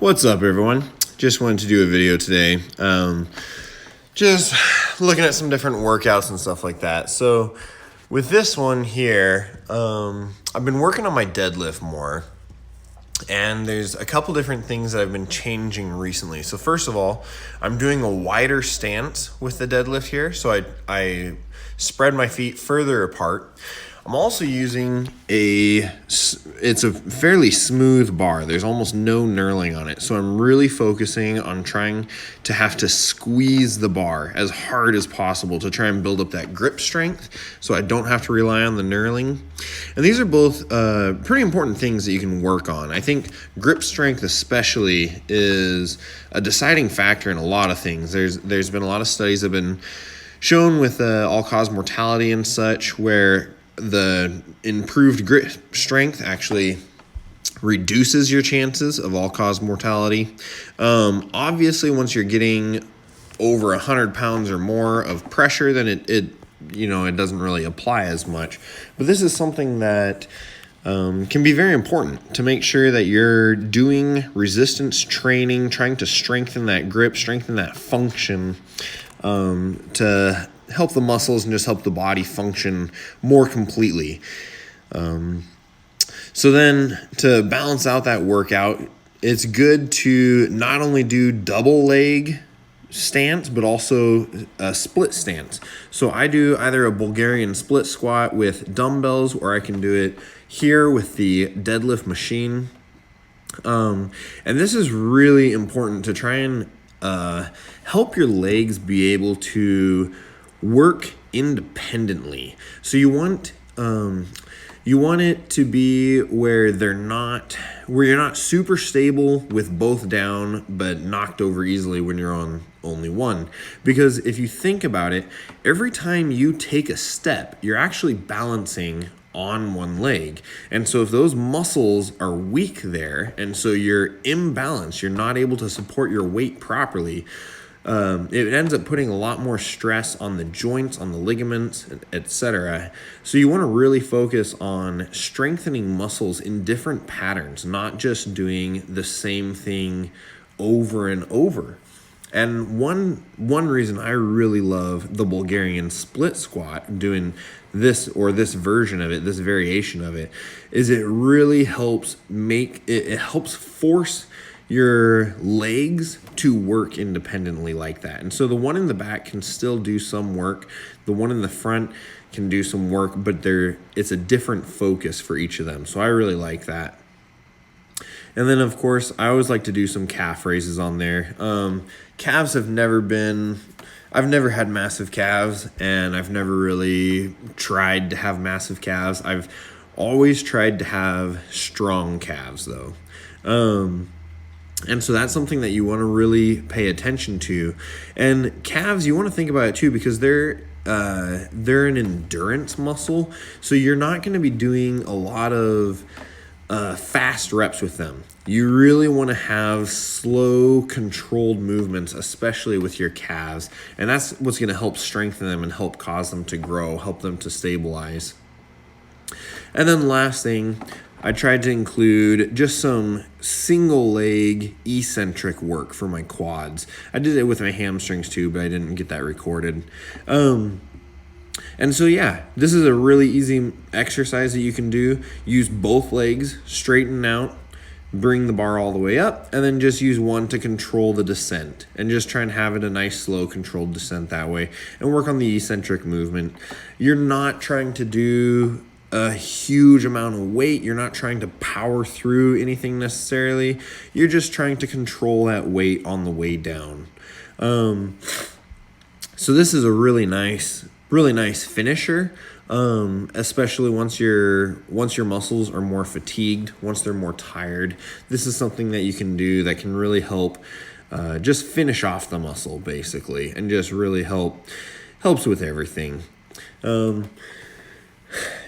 What's up, everyone? Just wanted to do a video today. Just looking at some different workouts and stuff like that. So with this one here, I've been working on my deadlift more. And there's a couple different things that I've been changing recently. So first of all, I'm doing a wider stance with the deadlift here. So I spread my feet further apart. I'm also using it's a fairly smooth bar. There's almost no knurling on it. So I'm really focusing on trying to have to squeeze the bar as hard as possible to try and build up that grip strength so I don't have to rely on the knurling. And these are both pretty important things that you can work on. I think grip strength especially is a deciding factor in a lot of things. There's been a lot of studies that have been shown with all-cause mortality and such where the improved grip strength actually reduces your chances of all-cause mortality. Obviously, once you're getting over 100 pounds or more of pressure, then it doesn't really apply as much. But this is something that can be very important to make sure that you're doing resistance training, trying to strengthen that grip, strengthen that function to help the muscles and just help the body function more completely. So then to balance out that workout, it's good to not only do double leg stance, but also a split stance. So I do either a Bulgarian split squat with dumbbells, or I can do it here with the deadlift machine. And this is really important to try and help your legs be able to work independently. So you want it to be where you're not super stable with both down but knocked over easily when you're on only one. Because if you think about it, every time you take a step, you're actually balancing on one leg. And so if those muscles are weak there, and so you're imbalanced, you're not able to support your weight properly, it ends up putting a lot more stress on the joints, on the ligaments, etc. So you want to really focus on strengthening muscles in different patterns, not just doing the same thing over and over. And one reason I really love the Bulgarian split squat, doing this or this version of it, this variation of it, is it really helps it helps force your legs to work independently like that. And so the one in the back can still do some work. The one in the front can do some work, but it's a different focus for each of them. So I really like that. And then, of course, I always like to do some calf raises on there. Calves I've never had massive calves, and I've never really tried to have massive calves. I've always tried to have strong calves, though. And so that's something that you want to really pay attention to. And calves, you want to think about it too, because they're an endurance muscle. So you're not going to be doing a lot of fast reps with them. You really want to have slow, controlled movements, especially with your calves. And that's what's going to help strengthen them and help cause them to grow, help them to stabilize. And then last thing, I tried to include just some single leg eccentric work for my quads. I did it with my hamstrings too, but I didn't get that recorded. And so yeah, this is a really easy exercise that you can do. Use both legs, straighten out, bring the bar all the way up, and then just use one to control the descent. And just try and have it a nice, slow, controlled descent that way. And work on the eccentric movement. You're not trying to do a huge amount of weight. You're not trying to power through anything necessarily. You're just trying to control that weight on the way down. So this is a really nice finisher, especially once your muscles are more fatigued, once they're more tired. This is something that you can do that can really help just finish off the muscle, basically, and just really helps with everything.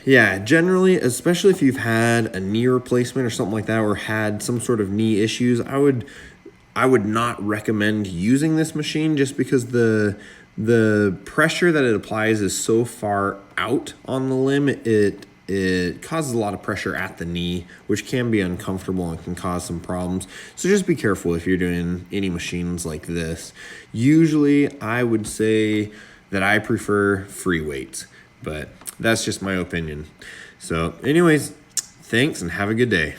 Yeah, generally, especially if you've had a knee replacement or something like that, or had some sort of knee issues, I would not recommend using this machine, just because the pressure that it applies is so far out on the limb. It it causes a lot of pressure at the knee, which can be uncomfortable and can cause some problems. So just be careful if you're doing any machines like this. Usually I would say that I prefer free weights, but that's just my opinion. So anyways, thanks and have a good day.